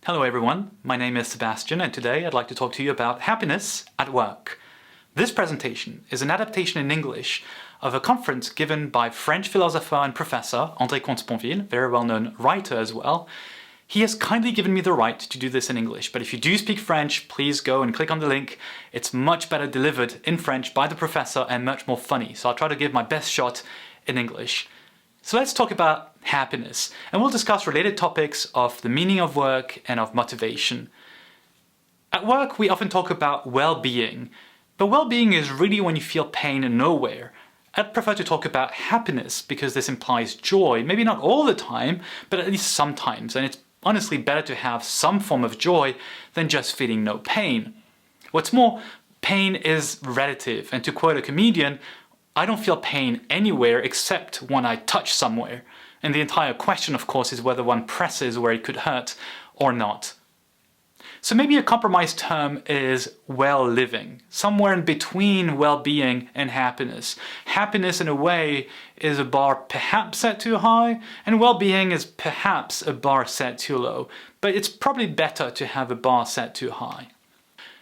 Hello everyone, my name is Sebastian and today I'd like to talk to you about happiness at work. This presentation is an adaptation in English of a conference given by French philosopher and professor André Comte-Sponville, very well-known writer as well. He has kindly given me the right to do this in English, but if you do speak French, please go and click on the link. It's much better delivered in French by the professor and much more funny, so I'll try to give my best shot in English. So let's talk about happiness, and we'll discuss related topics of the meaning of work and of motivation. At work, we often talk about well-being, but well-being is really when you feel pain nowhere. I'd prefer to talk about happiness because this implies joy, maybe not all the time, but at least sometimes, and it's honestly better to have some form of joy than just feeling no pain. What's more, pain is relative, and to quote a comedian, I don't feel pain anywhere except when I touch somewhere. And the entire question, of course, is whether one presses where it could hurt or not. So maybe a compromise term is well-living, somewhere in between well-being and happiness. Happiness, in a way, is a bar perhaps set too high, and well-being is perhaps a bar set too low. But it's probably better to have a bar set too high.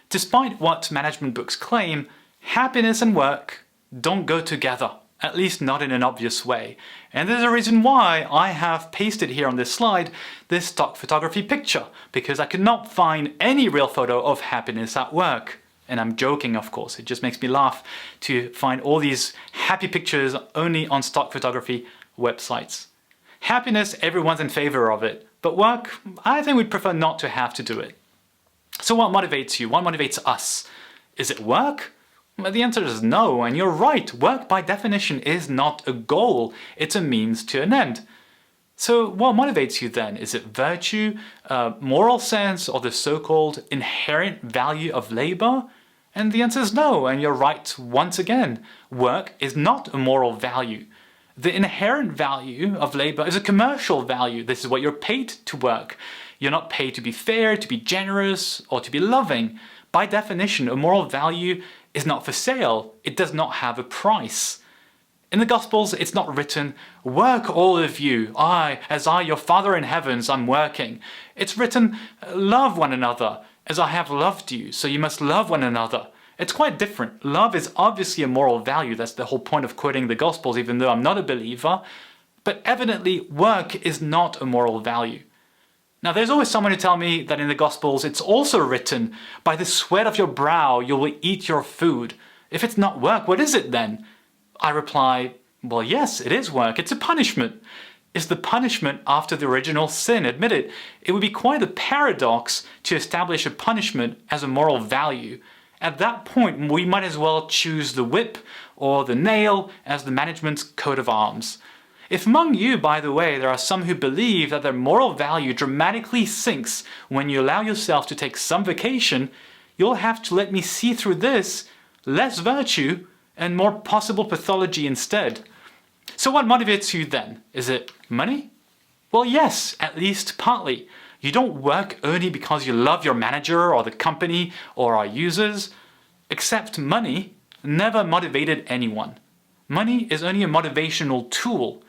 Despite what management books claim, happiness and work don't go together, at least not in an obvious way. And there's a reason why I have pasted here on this slide this stock photography picture, because I could not find any real photo of happiness at work. And I'm joking, of course, it just makes me laugh to find all these happy pictures only on stock photography websites. Happiness, everyone's in favor of it, but work, I think we'd prefer not to have to do it. So what motivates you? What motivates us? Is it work? Well, the answer is no, and you're right, work by definition is not a goal, it's a means to an end. So what motivates you then? Is it virtue, moral sense, or the so-called inherent value of labor? And the answer is no, and you're right once again, work is not a moral value. The inherent value of labor is a commercial value. This is what you're paid to work. You're not paid to be fair, to be generous, or to be loving. By definition, a moral value is not for sale. It does not have a price. In the Gospels, it's not written, "Work all of you, as I, your Father in heavens, I'm working." It's written, "Love one another, as I have loved you, so you must love one another." It's quite different. Love is obviously a moral value. That's the whole point of quoting the Gospels, even though I'm not a believer. But evidently, work is not a moral value. Now, there's always someone who tells me that in the Gospels it's also written, "By the sweat of your brow you will eat your food." If it's not work, what is it then? I reply, well, yes, it is work. It's a punishment. It's the punishment after the original sin. Admit it. It would be quite a paradox to establish a punishment as a moral value. At that point, we might as well choose the whip or the nail as the management's coat of arms. If among you, by the way, there are some who believe that their moral value dramatically sinks when you allow yourself to take some vacation, you'll have to let me see through this, less virtue and more possible pathology instead. So what motivates you then? Is it money? Well, yes, at least partly. You don't work only because you love your manager or the company or our users. Except money never motivated anyone. Money is only a motivational tool.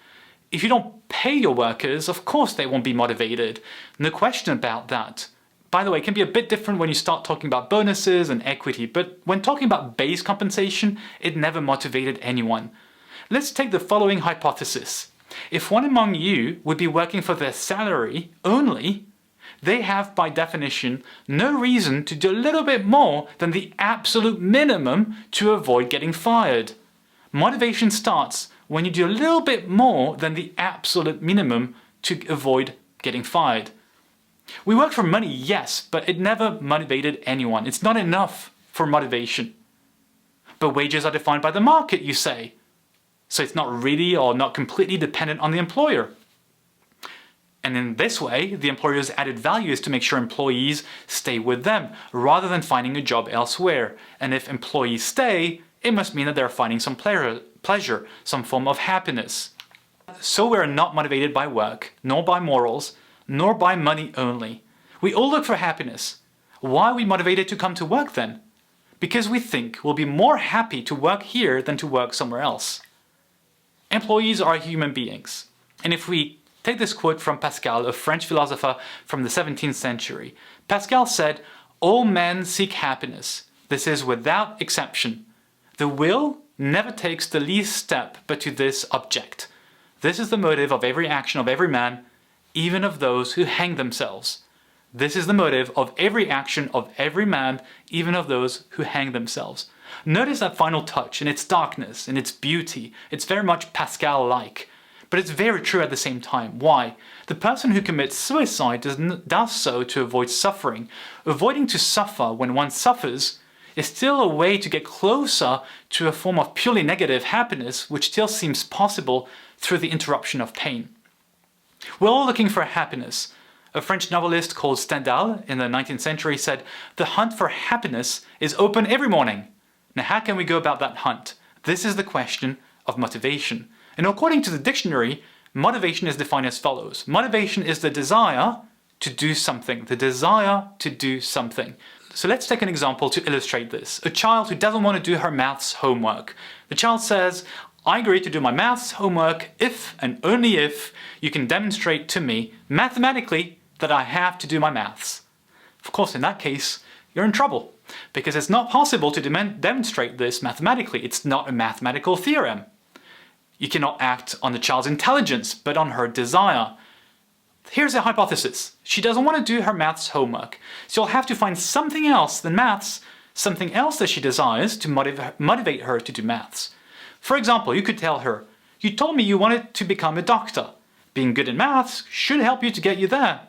If you don't pay your workers, of course they won't be motivated. No question about that. By the way, it can be a bit different when you start talking about bonuses and equity, but when talking about base compensation, it never motivated anyone. Let's take the following hypothesis. If one among you would be working for their salary only, they have by definition no reason to do a little bit more than the absolute minimum to avoid getting fired. Motivation starts when you do a little bit more than the absolute minimum to avoid getting fired. We work for money, yes, but it never motivated anyone. It's not enough for motivation. But wages are defined by the market, you say. So it's not really or not completely dependent on the employer. And in this way, the employer's added value is to make sure employees stay with them, rather than finding a job elsewhere. And if employees stay, it must mean that they're finding some pleasure, some form of happiness. So we're not motivated by work, nor by morals, nor by money only. We all look for happiness. Why are we motivated to come to work then? Because we think we'll be more happy to work here than to work somewhere else. Employees are human beings, and if we Take this quote from Pascal, a French philosopher from the 17th century. Pascal said, "All men seek happiness. This is without exception. The will never takes the least step but to this object. This is the motive of every action of every man, even of those who hang themselves. This is the motive of every action of every man, even of those who hang themselves." Notice that final touch in its darkness, in its beauty. It's very much Pascal-like. But it's very true at the same time. Why? The person who commits suicide does so to avoid suffering. Avoiding to suffer when one suffers is still a way to get closer to a form of purely negative happiness, which still seems possible through the interruption of pain. We're all looking for happiness. A French novelist called Stendhal in the 19th century said, "The hunt for happiness is open every morning." Now, how can we go about that hunt? This is the question of motivation. And according to the dictionary, motivation is defined as follows. Motivation is the desire to do something. The desire to do something. So let's take an example to illustrate this. A child who doesn't want to do her maths homework. The child says, "I agree to do my maths homework if and only if you can demonstrate to me mathematically that I have to do my maths." Of course, in that case, you're in trouble, because it's not possible to demonstrate this mathematically. It's not a mathematical theorem. You cannot act on the child's intelligence, but on her desire. Here's a hypothesis. She doesn't want to do her maths homework, so you'll have to find something else than maths, something else that she desires to motivate her to do maths. For example, you could tell her, "You told me you wanted to become a doctor. Being good in maths should help you to get you there."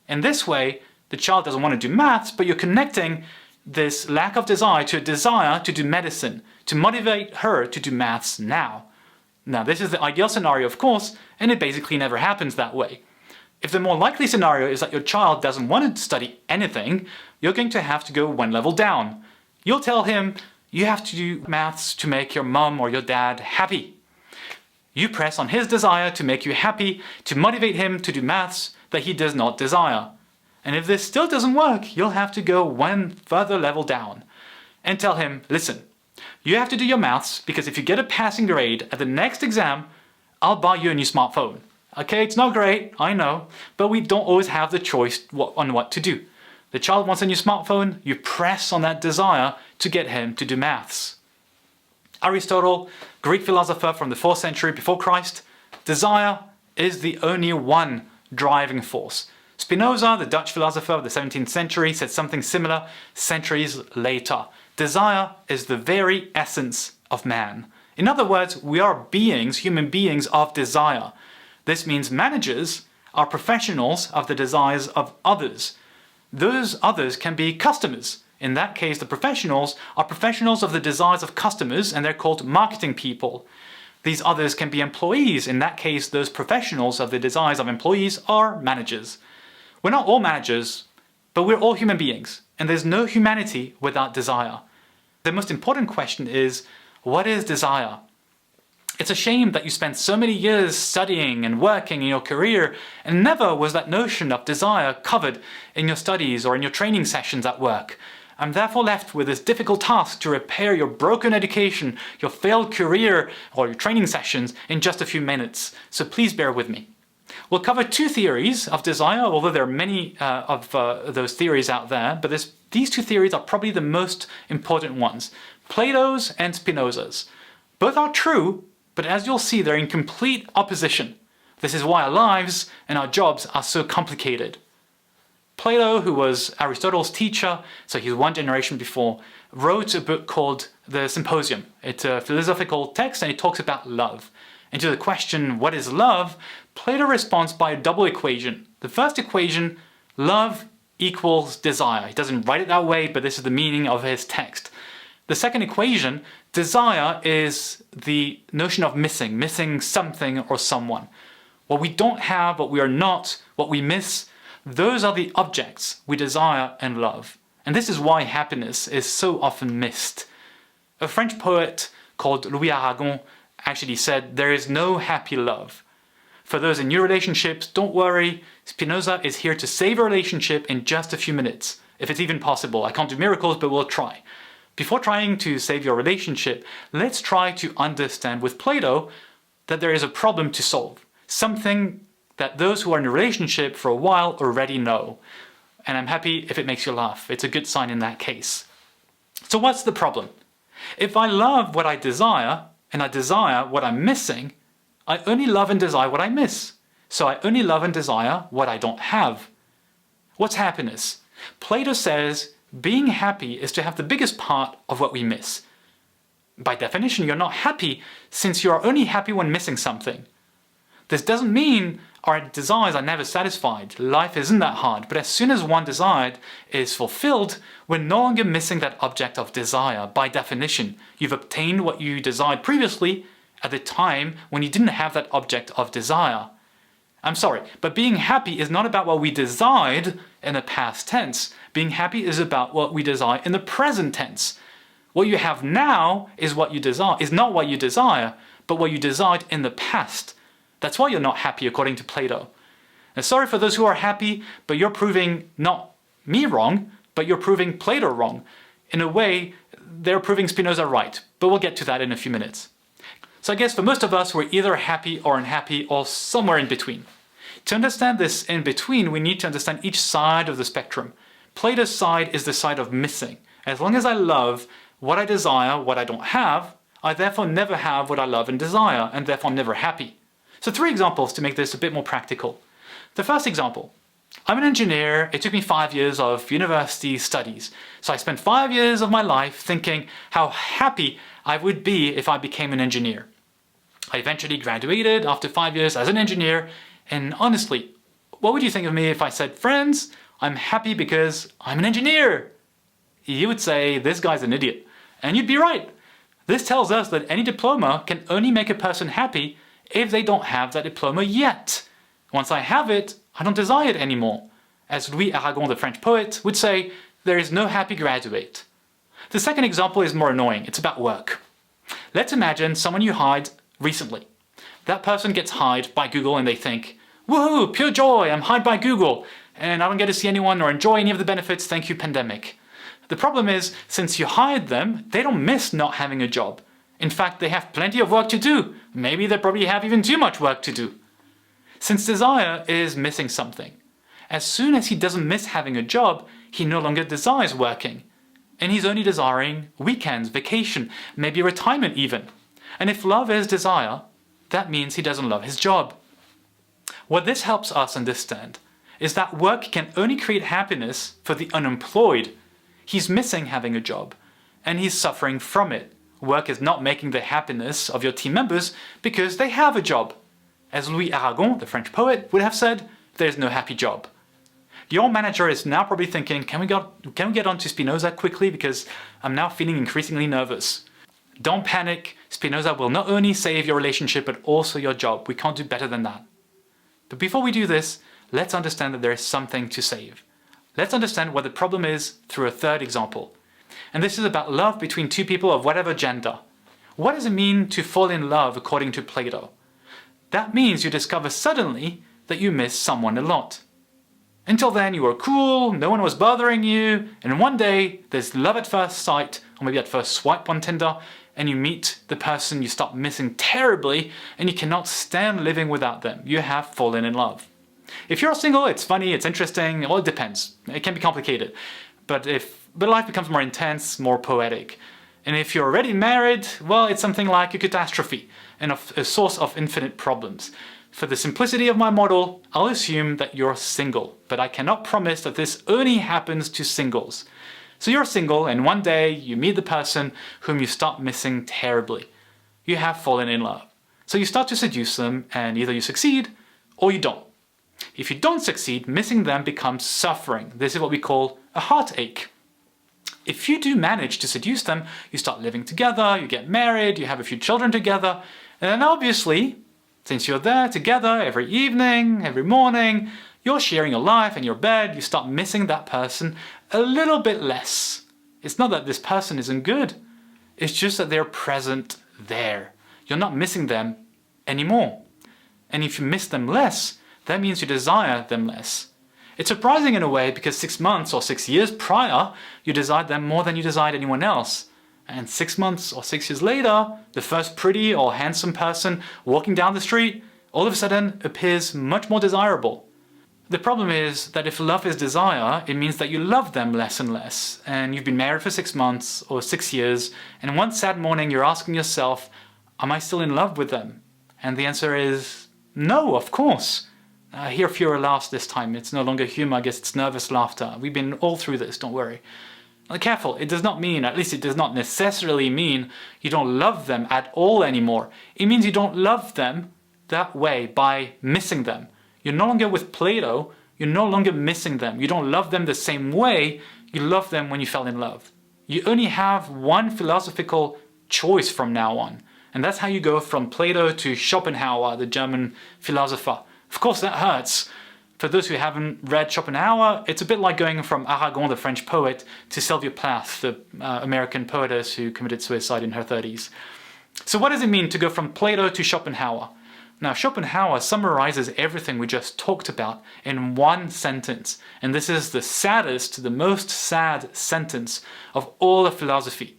In this way, the child doesn't want to do maths, but you're connecting this lack of desire to a desire to do medicine, to motivate her to do maths now. Now, this is the ideal scenario, of course, and it basically never happens that way. If the more likely scenario is that your child doesn't want to study anything, you're going to have to go one level down. You'll tell him, "You have to do maths to make your mom or your dad happy." You press on his desire to make you happy, to motivate him to do maths that he does not desire. And if this still doesn't work, you'll have to go one further level down and tell him, "Listen, you have to do your maths because if you get a passing grade at the next exam, I'll buy you a new smartphone." Okay, it's not great, I know, but we don't always have the choice on what to do. The child wants a new smartphone, you press on that desire to get him to do maths. Aristotle, Greek philosopher from the 4th century before Christ, desire is the only one driving force. Spinoza, the Dutch philosopher of the 17th century, said something similar centuries later. Desire is the very essence of man. In other words, we are beings, human beings of desire. This means managers are professionals of the desires of others. Those others can be customers. In that case, the professionals are professionals of the desires of customers, and they're called marketing people. These others can be employees. In that case, those professionals of the desires of employees are managers. We're not all managers, but we're all human beings, and there's no humanity without desire. The most important question is, what is desire? It's a shame that you spent so many years studying and working in your career, and never was that notion of desire covered in your studies or in your training sessions at work. I'm therefore left with this difficult task to repair your broken education, your failed career, or your training sessions in just a few minutes, so please bear with me. We'll cover two theories of desire, although there are many of those theories out there, but these two theories are probably the most important ones, Plato's and Spinoza's. Both are true, but as you'll see, they're in complete opposition. This is why our lives and our jobs are so complicated. Plato, who was Aristotle's teacher, so he's one generation before, wrote a book called The Symposium. It's a philosophical text and it talks about love. And to the question, what is love? Plato responds by a double equation. The first equation, love equals desire. He doesn't write it that way, but this is the meaning of his text. The second equation, desire is the notion of missing something or someone. What we don't have, what we are not, what we miss, those are the objects we desire and love. And this is why happiness is so often missed. A French poet called Louis Aragon actually said, "There is no happy love." For those in new relationships, don't worry, Spinoza is here to save a relationship in just a few minutes, if it's even possible. I can't do miracles, but we'll try. Before trying to save your relationship, let's try to understand with Plato that there is a problem to solve. Something that those who are in a relationship for a while already know. And I'm happy if it makes you laugh. It's a good sign in that case. So what's the problem? If I love what I desire, and I desire what I'm missing, I only love and desire what I miss. So I only love and desire what I don't have. What's happiness? Plato says being happy is to have the biggest part of what we miss. By definition, you're not happy since you are only happy when missing something. This doesn't mean our desires are never satisfied. Life isn't that hard. But as soon as one desire is fulfilled, we're no longer missing that object of desire. By definition, you've obtained what you desired previously at the time when you didn't have that object of desire. I'm sorry, but being happy is not about what we desired in the past tense. Being happy is about what we desire in the present tense. What you have now is what you desire, is not what you desire, but what you desired in the past. That's why you're not happy according to Plato. And sorry for those who are happy, but you're proving not me wrong, but you're proving Plato wrong. In a way, they're proving Spinoza right, but we'll get to that in a few minutes. So I guess for most of us, we're either happy or unhappy or somewhere in between. To understand this in between, we need to understand each side of the spectrum. Plato's side is the side of missing. As long as I love what I desire, what I don't have, I therefore never have what I love and desire, and therefore I'm never happy. So 3 examples to make this a bit more practical. The first example, I'm an engineer. It took me 5 years of university studies. So I spent 5 years of my life thinking how happy I would be if I became an engineer. I eventually graduated after 5 years as an engineer, and honestly, what would you think of me if I said, friends, I'm happy because I'm an engineer? You would say, this guy's an idiot. And you'd be right. This tells us that any diploma can only make a person happy if they don't have that diploma yet. Once I have it, I don't desire it anymore. As Louis Aragon, the French poet, would say, there is no happy graduate. The second example is more annoying. It's about work. Let's imagine someone you hired recently. That person gets hired by Google and they think, woohoo, pure joy, I'm hired by Google, and I don't get to see anyone or enjoy any of the benefits, thank you pandemic. The problem is, since you hired them, they don't miss not having a job. In fact, they have plenty of work to do. Maybe they probably have even too much work to do. Since desire is missing something, as soon as he doesn't miss having a job, he no longer desires working. And he's only desiring weekends, vacation, maybe retirement even. And if love is desire, that means he doesn't love his job. What this helps us understand is that work can only create happiness for the unemployed. He's missing having a job, and he's suffering from it. Work is not making the happiness of your team members because they have a job. As Louis Aragon, the French poet, would have said, there's no happy job. Your manager is now probably thinking, can we get on to Spinoza quickly because I'm now feeling increasingly nervous. Don't panic, Spinoza will not only save your relationship but also your job. We can't do better than that. But before we do this, let's understand that there is something to save. Let's understand what the problem is through a third example. And this is about love between 2 people of whatever gender. What does it mean to fall in love according to Plato? That means you discover suddenly that you miss someone a lot. Until then you were cool, no one was bothering you, and one day there's love at first sight, or maybe at first swipe on Tinder, and you meet the person you start missing terribly, and you cannot stand living without them. You have fallen in love. If you're single, it's funny, it's interesting, well, it depends. It can be complicated. But life becomes more intense, more poetic. And if you're already married, well, it's something like a catastrophe and a source of infinite problems. For the simplicity of my model, I'll assume that you're single, but I cannot promise that this only happens to singles. So you're single, and one day you meet the person whom you start missing terribly. You have fallen in love. So you start to seduce them, and either you succeed or you don't. If you don't succeed, missing them becomes suffering. This is what we call a heartache. If you do manage to seduce them, you start living together, you get married, you have a few children together, and then obviously, since you're there together every evening, every morning, you're sharing your life and your bed, you start missing that person a little bit less. It's not that this person isn't good, it's just that they're present there. You're not missing them anymore. And if you miss them less, that means you desire them less. It's surprising in a way because 6 months or 6 years prior, you desired them more than you desired anyone else. And 6 months or 6 years later, the first pretty or handsome person walking down the street, all of a sudden appears much more desirable. The problem is that if love is desire, it means that you love them less and less, and you've been married for 6 months or 6 years, and one sad morning you're asking yourself, am I still in love with them? And the answer is no, of course. I hear fewer laughs this time. It's no longer humor, I guess it's nervous laughter. We've been all through this, don't worry. Careful, it does not mean, at least it does not necessarily mean, you don't love them at all anymore. It means you don't love them that way by missing them. You're no longer with Plato, you're no longer missing them. You don't love them the same way you loved them when you fell in love. You only have one philosophical choice from now on. And that's how you go from Plato to Schopenhauer, the German philosopher. Of course that hurts. For those who haven't read Schopenhauer, it's a bit like going from Aragon, the French poet, to Sylvia Plath, the American poetess who committed suicide in her 30s. So what does it mean to go from Plato to Schopenhauer? Now, Schopenhauer summarizes everything we just talked about in one sentence, and this is the saddest, the most sad sentence of all of philosophy.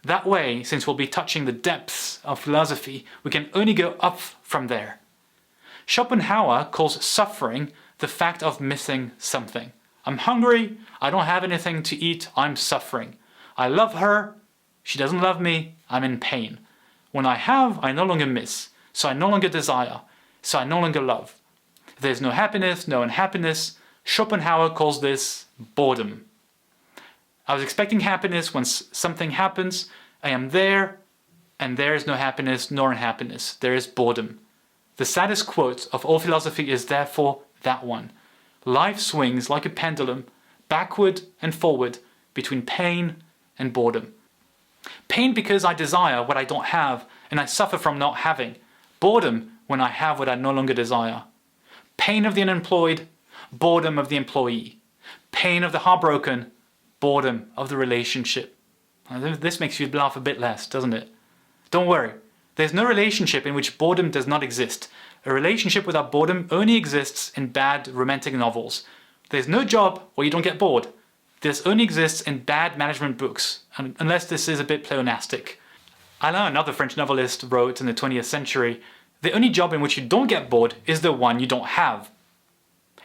That way, since we'll be touching the depths of philosophy, we can only go up from there. Schopenhauer calls suffering the fact of missing something. I'm hungry, I don't have anything to eat, I'm suffering. I love her, she doesn't love me, I'm in pain. When I have, I no longer miss. So I no longer desire, so I no longer love. There's no happiness, no unhappiness. Schopenhauer calls this boredom. I was expecting happiness when something happens, I am there, and there is no happiness nor unhappiness. There is boredom. The saddest quote of all philosophy is therefore that one. Life swings like a pendulum, backward and forward, between pain and boredom. Pain because I desire what I don't have, and I suffer from not having. Boredom when I have what I no longer desire. Pain of the unemployed, boredom of the employee. Pain of the heartbroken, boredom of the relationship. This makes you laugh a bit less, doesn't it? Don't worry, there's no relationship in which boredom does not exist. A relationship without boredom only exists in bad romantic novels. There's no job where you don't get bored. This only exists in bad management books, unless this is a bit pleonastic. Alain, another French novelist, wrote in the 20th century, the only job in which you don't get bored is the one you don't have.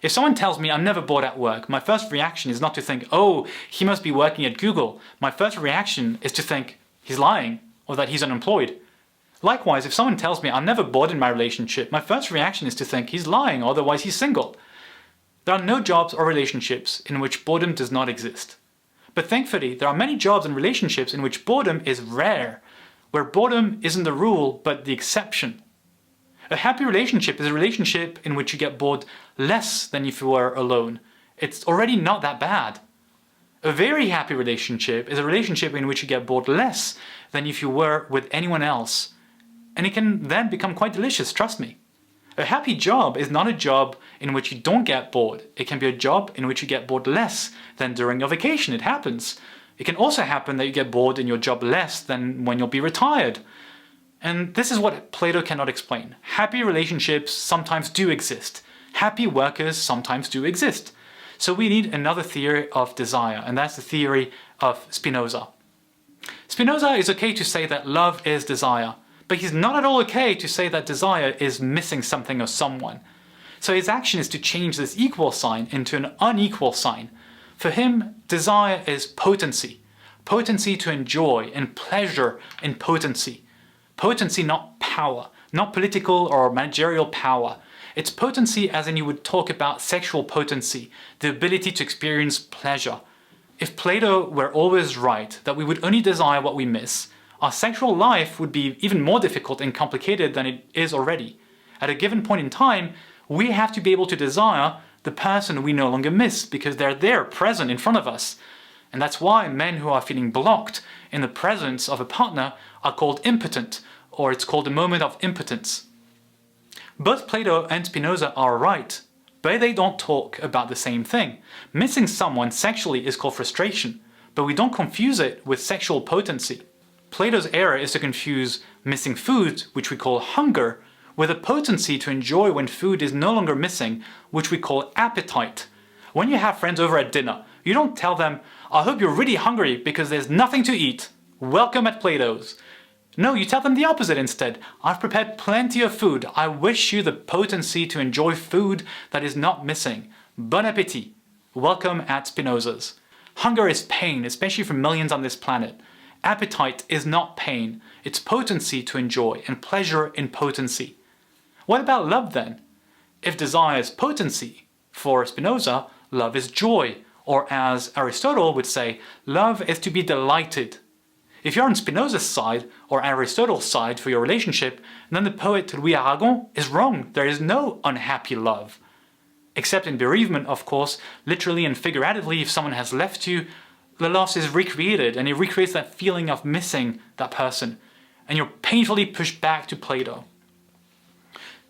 If someone tells me I'm never bored at work, my first reaction is not to think, oh, he must be working at Google. My first reaction is to think, he's lying, or that he's unemployed. Likewise, if someone tells me I'm never bored in my relationship, my first reaction is to think he's lying, or otherwise he's single. There are no jobs or relationships in which boredom does not exist. But thankfully, there are many jobs and relationships in which boredom is rare, where boredom isn't the rule, but the exception. A happy relationship is a relationship in which you get bored less than if you were alone. It's already not that bad. A very happy relationship is a relationship in which you get bored less than if you were with anyone else. And it can then become quite delicious, trust me. A happy job is not a job in which you don't get bored. It can be a job in which you get bored less than during your vacation. It happens. It can also happen that you get bored in your job less than when you'll be retired. And this is what Plato cannot explain. Happy relationships sometimes do exist. Happy workers sometimes do exist. So we need another theory of desire, and that's the theory of Spinoza. Spinoza is okay to say that love is desire, but he's not at all okay to say that desire is missing something or someone. So his action is to change this equal sign into an unequal sign. For him, desire is potency. Potency to enjoy, and pleasure in potency. Potency, not power, not political or managerial power. It's potency as in you would talk about sexual potency, the ability to experience pleasure. If Plato were always right, that we would only desire what we miss, our sexual life would be even more difficult and complicated than it is already. At a given point in time, we have to be able to desire the person we no longer miss because they're there, present in front of us. And that's why men who are feeling blocked in the presence of a partner are called impotent, or it's called a moment of impotence. Both Plato and Spinoza are right, but they don't talk about the same thing. Missing someone sexually is called frustration, but we don't confuse it with sexual potency. Plato's error is to confuse missing food, which we call hunger, with a potency to enjoy when food is no longer missing, which we call appetite. When you have friends over at dinner, you don't tell them, I hope you're really hungry because there's nothing to eat. Welcome at Plato's. No, you tell them the opposite instead. I've prepared plenty of food. I wish you the potency to enjoy food that is not missing. Bon appétit. Welcome at Spinoza's. Hunger is pain, especially for millions on this planet. Appetite is not pain. It's potency to enjoy and pleasure in potency. What about love then? If desire is potency, for Spinoza, love is joy. Or as Aristotle would say, love is to be delighted. If you're on Spinoza's side or Aristotle's side for your relationship, then the poet Louis Aragon is wrong. There is no unhappy love. Except in bereavement, of course, literally and figuratively, if someone has left you, the loss is recreated and it recreates that feeling of missing that person. And you're painfully pushed back to Plato.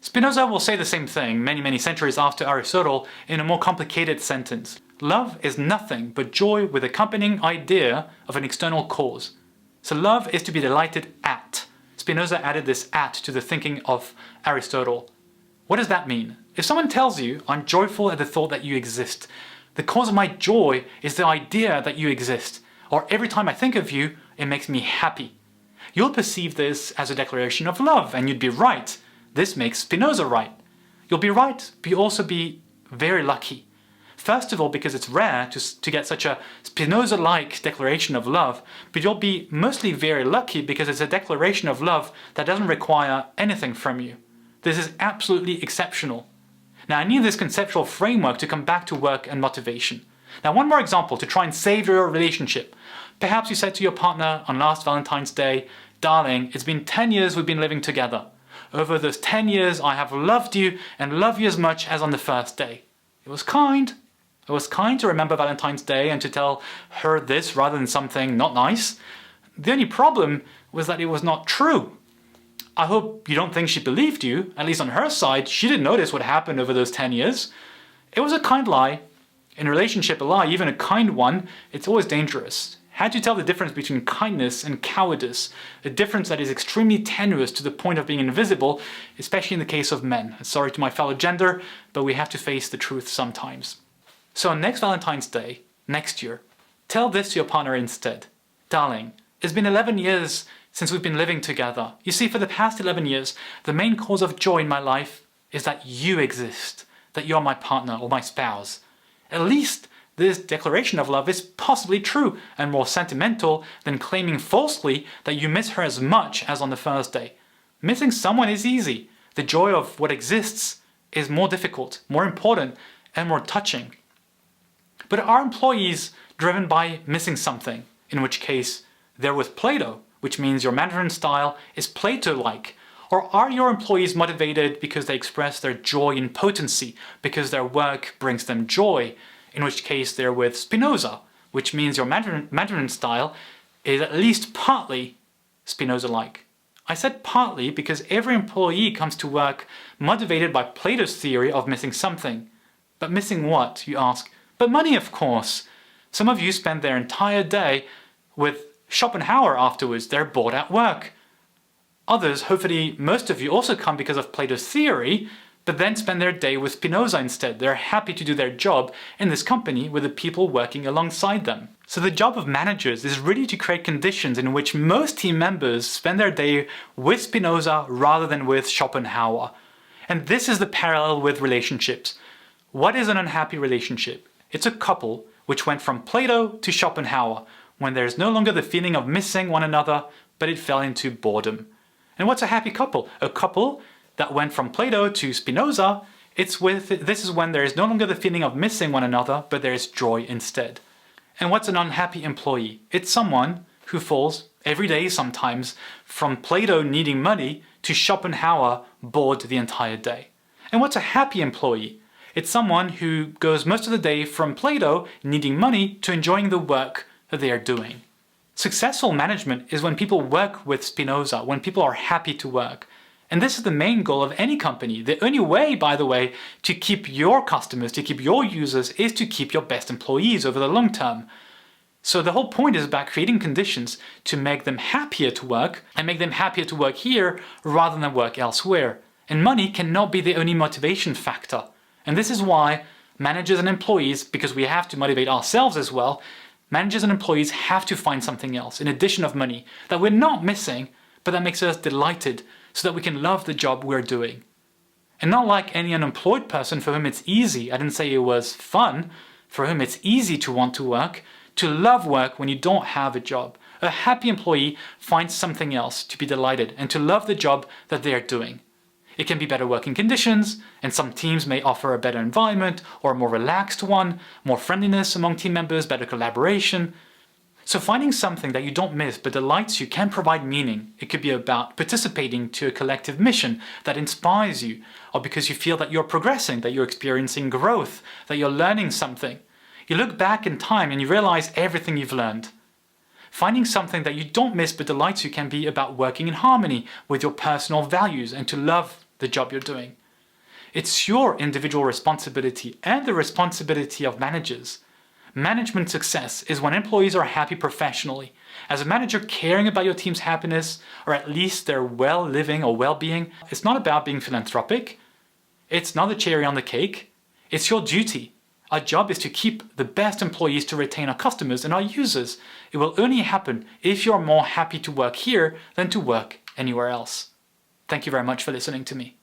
Spinoza will say the same thing many centuries after Aristotle in a more complicated sentence. Love is nothing but joy with accompanying idea of an external cause. So love is to be delighted at. Spinoza added this at to the thinking of Aristotle. What does that mean? If someone tells you, I'm joyful at the thought that you exist, the cause of my joy is the idea that you exist, or every time I think of you, it makes me happy. You'll perceive this as a declaration of love, and you'd be right. This makes Spinoza right. You'll be right, but you'll also be very lucky. First of all, because it's rare to get such a Spinoza-like declaration of love, but you'll be mostly very lucky because it's a declaration of love that doesn't require anything from you. This is absolutely exceptional. Now, I need this conceptual framework to come back to work and motivation. Now, one more example to try and save your relationship. Perhaps you said to your partner on last Valentine's Day, darling, it's been 10 years we've been living together. Over those 10 years, I have loved you and love you as much as on the first day. It was kind. It was kind to remember Valentine's Day and to tell her this rather than something not nice. The only problem was that it was not true. I hope you don't think she believed you. At least on her side, she didn't notice what happened over those 10 years. It was a kind lie. In a relationship, a lie, even a kind one, it's always dangerous. How do you tell the difference between kindness and cowardice? A difference that is extremely tenuous to the point of being invisible, especially in the case of men. Sorry to my fellow gender, but we have to face the truth sometimes. So on next Valentine's Day, next year, tell this to your partner instead. Darling, it's been 11 years since we've been living together. You see, for the past 11 years, the main cause of joy in my life is that you exist, that you're my partner or my spouse. At least this declaration of love is possibly true and more sentimental than claiming falsely that you miss her as much as on the first day. Missing someone is easy. The joy of what exists is more difficult, more important, and more touching. But are employees driven by missing something, in which case they're with Plato, which means your management style is Plato-like? Or are your employees motivated because they express their joy in potency, because their work brings them joy, in which case they're with Spinoza, which means your management style is at least partly Spinoza-like? I said partly because every employee comes to work motivated by Plato's theory of missing something. But missing what, you ask? But money, of course. Some of you spend their entire day with Schopenhauer afterwards. They're bored at work. Others, hopefully most of you, also come because of Plato's theory, but then spend their day with Spinoza instead. They're happy to do their job in this company with the people working alongside them. So the job of managers is really to create conditions in which most team members spend their day with Spinoza rather than with Schopenhauer. And this is the parallel with relationships. What is an unhappy relationship? It's a couple which went from Plato to Schopenhauer, when there's no longer the feeling of missing one another, but it fell into boredom. And what's a happy couple? A couple that went from Plato to Spinoza, this is when there is no longer the feeling of missing one another, but there is joy instead. And what's an unhappy employee? It's someone who falls, every day sometimes, from Plato needing money to Schopenhauer bored the entire day. And what's a happy employee? It's someone who goes most of the day from Plato needing money to enjoying the work that they are doing. Successful management is when people work with Spinoza, when people are happy to work. And this is the main goal of any company. The only way, by the way, to keep your customers, to keep your users, is to keep your best employees over the long term. So the whole point is about creating conditions to make them happier to work, and make them happier to work here rather than work elsewhere. And money cannot be the only motivation factor. And this is why managers and employees, because we have to motivate ourselves as well, managers and employees have to find something else, in addition of money, that we're not missing, but that makes us delighted so that we can love the job we're doing. And not like any unemployed person for whom it's easy, I didn't say it was fun, for whom it's easy to want to work, to love work when you don't have a job. A happy employee finds something else to be delighted and to love the job that they are doing. It can be better working conditions, and some teams may offer a better environment or a more relaxed one, more friendliness among team members, better collaboration. So finding something that you don't miss but delights you can provide meaning. It could be about participating to a collective mission that inspires you, or because you feel that you're progressing, that you're experiencing growth, that you're learning something. You look back in time and you realize everything you've learned. Finding something that you don't miss but delights you can be about working in harmony with your personal values and to love the job you're doing. It's your individual responsibility and the responsibility of managers. Management success is when employees are happy professionally. As a manager caring about your team's happiness, or at least their well-living or well-being, it's not about being philanthropic. It's not a cherry on the cake. It's your duty. Our job is to keep the best employees to retain our customers and our users. It will only happen if you're more happy to work here than to work anywhere else. Thank you very much for listening to me.